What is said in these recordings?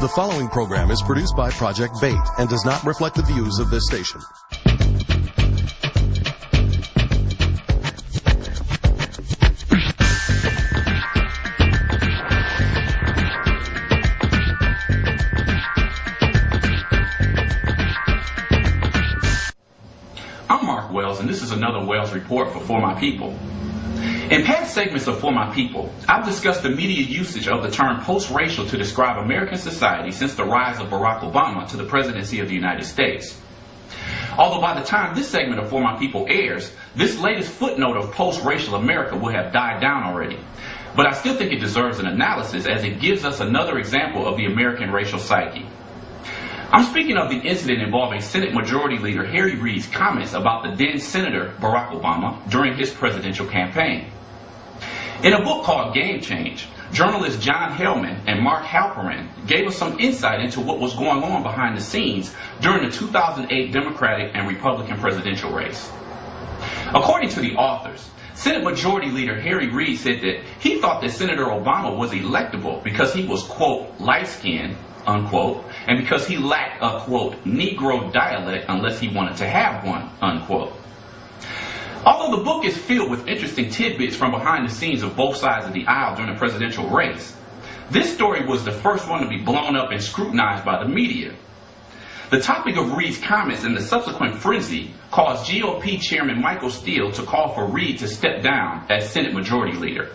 The following program is produced by Project Bait and does not reflect the views of this station. I'm Mark Wells, and this is another Wells Report For My People. In past segments of For My People, I've discussed the media usage of the term post-racial to describe American society since the rise of Barack Obama to the presidency of the United States. Although by the time this segment of For My People airs, this latest footnote of post-racial America will have died down already. But I still think it deserves an analysis as it gives us another example of the American racial psyche. I'm speaking of the incident involving Senate Majority Leader Harry Reid's comments about the then Senator Barack Obama during his presidential campaign. In a book called Game Change, journalists John Hellman and Mark Halperin gave us some insight into what was going on behind the scenes during the 2008 Democratic and Republican presidential race. According to the authors, Senate Majority Leader Harry Reid said that he thought that Senator Obama was electable because he was, quote, light-skinned, unquote, and because he lacked a, quote, Negro dialect unless he wanted to have one, unquote. Although the book is filled with interesting tidbits from behind the scenes of both sides of the aisle during the presidential race, this story was the first one to be blown up and scrutinized by the media. The topic of Reid's comments and the subsequent frenzy caused GOP Chairman Michael Steele to call for Reid to step down as Senate Majority Leader.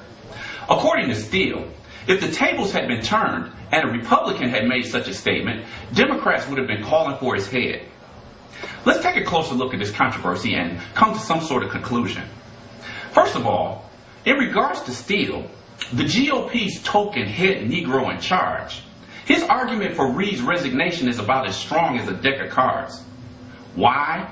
According to Steele, if the tables had been turned and a Republican had made such a statement, Democrats would have been calling for his head. Let's take a closer look at this controversy and come to some sort of conclusion. First of all, in regards to Steele, the GOP's token head Negro in charge, his argument for Reid's resignation is about as strong as a deck of cards. Why?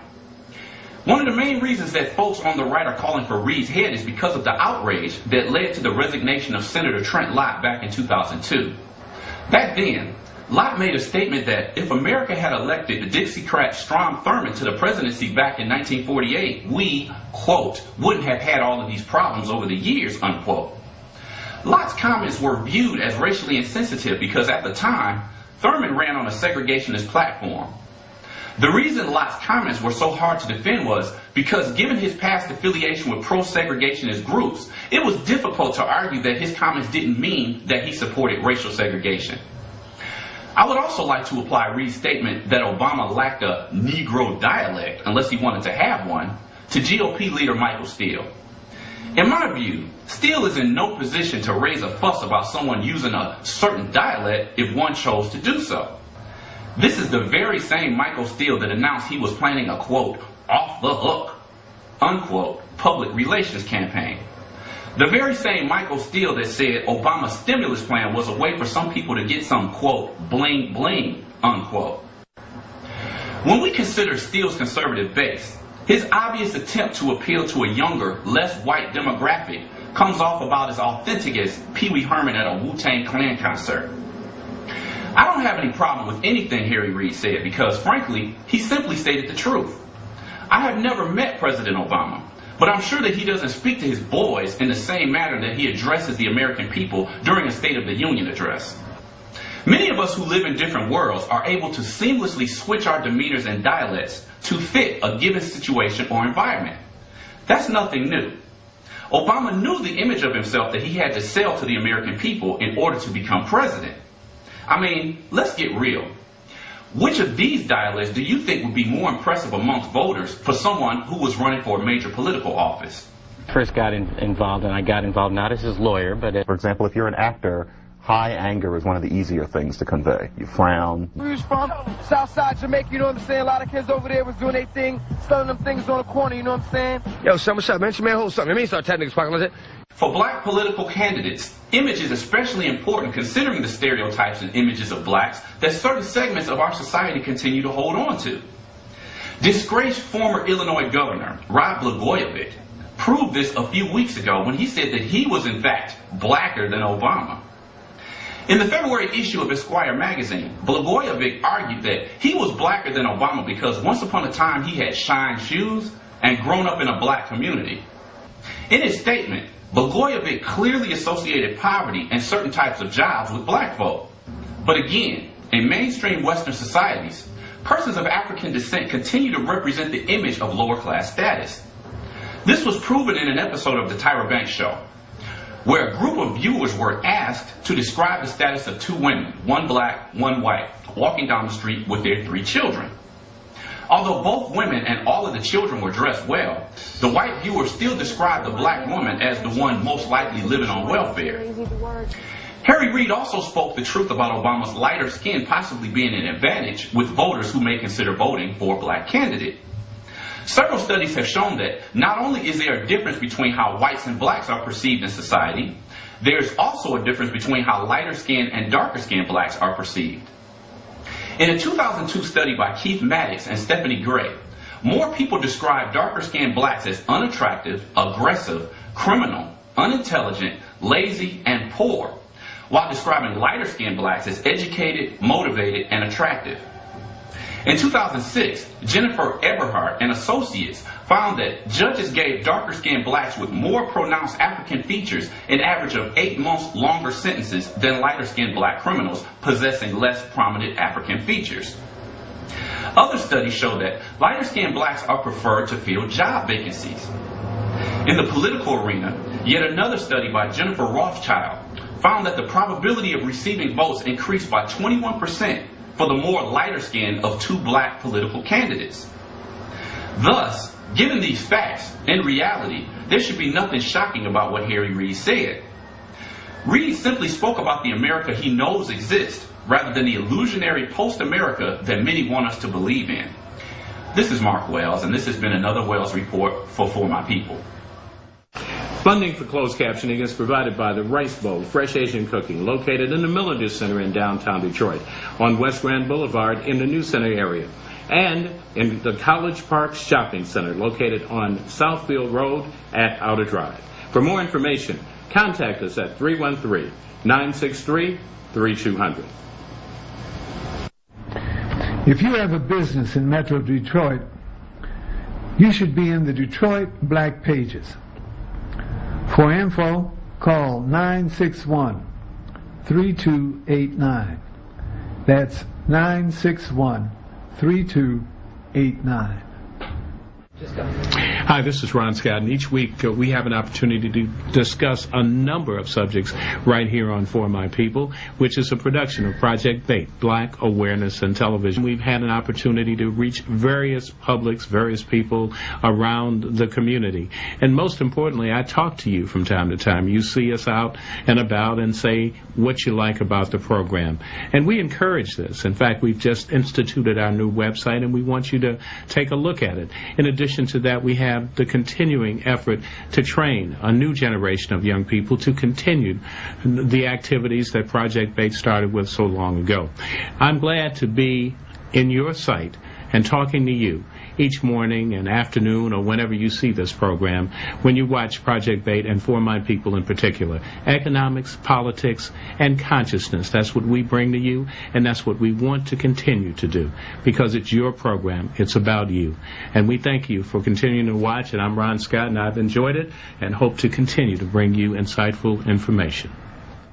One of the main reasons that folks on the right are calling for Reid's head is because of the outrage that led to the resignation of Senator Trent Lott back in 2002. Back then, Lott made a statement that if America had elected the Dixiecrat Strom Thurmond to the presidency back in 1948, we, quote, wouldn't have had all of these problems over the years, unquote. Lott's comments were viewed as racially insensitive because at the time, Thurmond ran on a segregationist platform. The reason Lott's comments were so hard to defend was because given his past affiliation with pro-segregationist groups, it was difficult to argue that his comments didn't mean that he supported racial segregation. I would also like to apply Reid's statement that Obama lacked a Negro dialect unless he wanted to have one to GOP leader Michael Steele. In my view, Steele is in no position to raise a fuss about someone using a certain dialect if one chose to do so. This is the very same Michael Steele that announced he was planning a, quote, off the hook, unquote, public relations campaign. The very same Michael Steele that said Obama's stimulus plan was a way for some people to get some, quote, bling bling, unquote. When we consider Steele's conservative base, his obvious attempt to appeal to a younger, less white demographic comes off about as authentic as Pee Wee Herman at a Wu-Tang Clan concert. I don't have any problem with anything Harry Reid said because, frankly, he simply stated the truth. I have never met President Obama, but I'm sure that he doesn't speak to his boys in the same manner that he addresses the American people during a State of the Union address. Many of us who live in different worlds are able to seamlessly switch our demeanors and dialects to fit a given situation or environment. That's nothing new. Obama knew the image of himself that he had to sell to the American people in order to become president. I mean, let's get real. Which of these dialects do you think would be more impressive amongst voters for someone who was running for a major political office? First got involved, and I got involved not as his lawyer, but for example, if you're an actor, high anger is one of the easier things to convey. You frown. Where you from? Southside Jamaica, you know what I'm saying? A lot of kids over there was doing their thing, selling them things on the corner, you know what I'm saying? Yo, son, what's up, man? Man, hold something. Let me start tapping niggas pocket like that. For black political candidates, image is especially important considering the stereotypes and images of blacks that certain segments of our society continue to hold on to. Disgraced former Illinois governor, Rod Blagojevich, proved this a few weeks ago when he said that he was in fact blacker than Obama. In the February issue of Esquire magazine, Blagojevich argued that he was blacker than Obama because once upon a time he had shined shoes and grown up in a black community. In his statement, Blagojevich clearly associated poverty and certain types of jobs with black folk. But again, in mainstream Western societies, persons of African descent continue to represent the image of lower class status. This was proven in an episode of the Tyra Banks Show, where a group of viewers were asked to describe the status of two women, one black, one white, walking down the street with their 3 children. Although both women and all of the children were dressed well, the white viewer still described the black woman as the one most likely living on welfare. Harry Reid also spoke the truth about Obama's lighter skin possibly being an advantage with voters who may consider voting for a black candidate. Several studies have shown that not only is there a difference between how whites and blacks are perceived in society, there's also a difference between how lighter skinned and darker skinned blacks are perceived. In a 2002 study by Keith Maddox and Stephanie Gray, more people describe darker skinned blacks as unattractive, aggressive, criminal, unintelligent, lazy, and poor, while describing lighter skinned blacks as educated, motivated, and attractive. In 2006, Jennifer Eberhardt and associates found that judges gave darker-skinned blacks with more pronounced African features an average of 8 months longer sentences than lighter-skinned black criminals possessing less prominent African features. Other studies show that lighter-skinned blacks are preferred to fill job vacancies. In the political arena, yet another study by Jennifer Rothschild found that the probability of receiving votes increased by 21% for the more lighter skin of 2 black political candidates. Thus, given these facts, in reality, there should be nothing shocking about what Harry Reid said. Reid simply spoke about the America he knows exists, rather than the illusionary post-America that many want us to believe in. This is Mark Wells, and this has been another Wells Report for My People. Funding for closed captioning is provided by the Rice Bowl, Fresh Asian Cooking, located in the Millender Center in downtown Detroit, on West Grand Boulevard in the New Center area, and in the College Park Shopping Center, located on Southfield Road at Outer Drive. For more information, contact us at 313-963-3200. If you have a business in Metro Detroit, you should be in the Detroit Black Pages. For info, call 961-3289. That's 961-3289. Hi, this is Ron Scott, and each week we have an opportunity to discuss a number of subjects right here on For My People, which is a production of Project BAIT, Black Awareness and Television. We've had an opportunity to reach various publics, various people around the community. And most importantly, I talk to you from time to time. You see us out and about and say what you like about the program. And we encourage this. In fact, we've just instituted our new website, and we want you to take a look at it. In addition to that, we have the continuing effort to train a new generation of young people to continue the activities that Project BAIT started with so long ago. I'm glad to be in your sight and talking to you each morning and afternoon or whenever you see this program, when you watch Project BAIT and For My People in particular. Economics, politics, and consciousness. That's what we bring to you, and that's what we want to continue to do, because it's your program. It's about you. And we thank you for continuing to watch, and I'm Ron Scott, and I've enjoyed it and hope to continue to bring you insightful information.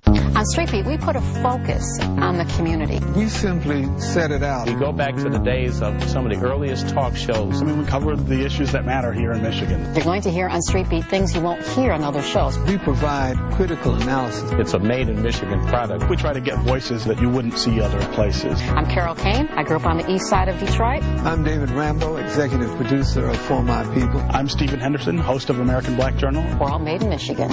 On Street Beat, we put a focus on the community. We simply set it out. We go back to the days of some of the earliest talk shows. I mean, we cover the issues that matter here in Michigan. You're going to hear on Street Beat things you won't hear on other shows. We provide critical analysis. It's a made-in-Michigan product. We try to get voices that you wouldn't see other places. I'm Carol Kane. I grew up on the east side of Detroit. I'm David Rambo, executive producer of For My People. I'm Stephen Henderson, host of American Black Journal. We're all made in Michigan.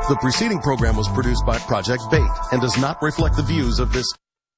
The preceding program was produced by Project BAIT and does not reflect the views of this